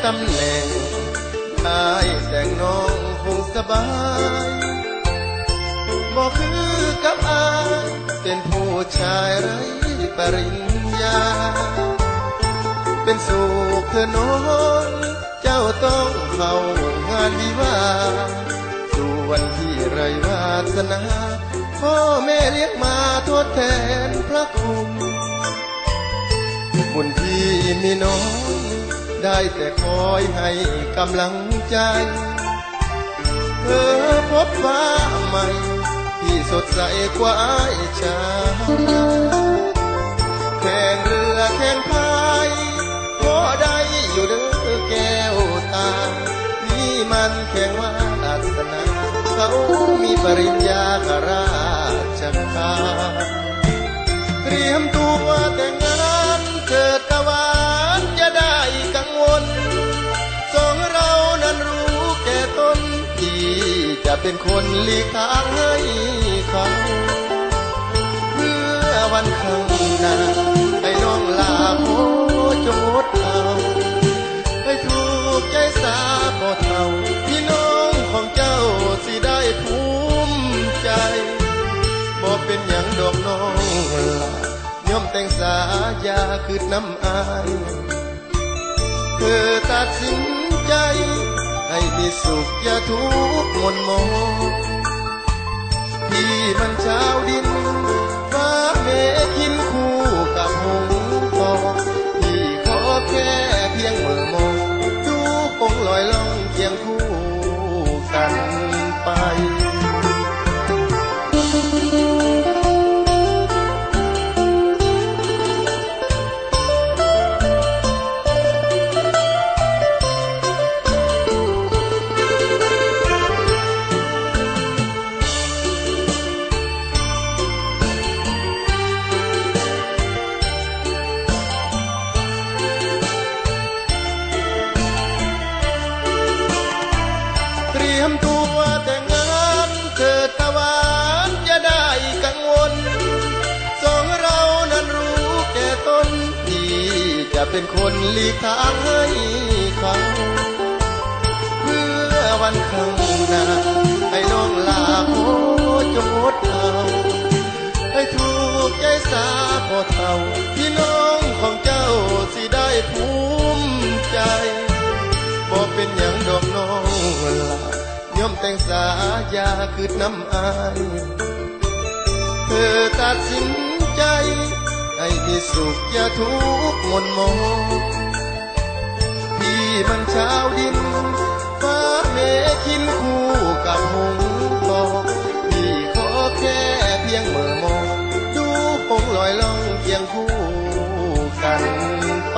ตำแหน่งได้แต่งน้องคงสบายบอกคือกับอายเป็นผู้ชายไร้ปริญญาเป็นสุขเธอน้องเจ้าต้องเข้างานวิวาสู่วันที่ไรวาสนาพ่อแม่เลี้ยงมาทดแทนพระคุณบุญที่มีน้องได้แต่คอยให้กำลังใจเธอพบฟ้าใหม่ที่สดใสกว่าอ้ายชายแข่งเรือแข่งพายก็ได้อยู่เด้อแก้วตานี่มันแข่งวาสนาเขามีปริญญาข้าราชการเตรียมตัวแต่งงานเถิดตะวันจะได้กังวลสองเรานั้นรู้แก่ตนที่จะเป็นคนหลีกทางให้เขาเพื่อวันข้างหน้าให้น้องลาโพจงอดเอาให้ถูกใจสาบ่เท่าพี่น้องของเจ้าสิได้ภูมิใจบ่เป็นหยังดอกน้องลาย่อมแต่งสายาคือน้ำอายเธอตัดสินใจให้มีสุขอย่าทุกข์มนมองที่มันชาวดินฟ้าเมฆินคู่กับหงส์ทองที่ขอแค่เพียงเมื่อมองดูคงลอยล่องเคียงคู่กันไปตัวแต่งงานเถิดตะวันจะได้กังวลสองเรานั้นรู้แก่ตนที่จะเป็นคนหลีกทางให้เขาเพื่อวันข้างหน้าให้น้องลาโพจงอดเอาให้ถูกใจสาบ่เท่าพี่น้องของเจ้าสิได้ภูมิใจบ่เป็นหยังดอกน้องลาย่อมแต่งสายาคือน้ำอายเธอตัดสินใจให้มีสุขอย่าทุกข์มนมองที่มันชาวดินฟ้าเมฆินคู่กับหงส์ทองที่ขอแค่เพียงเมื่อมองดูคงลอยล่องเคียงคู่กันไป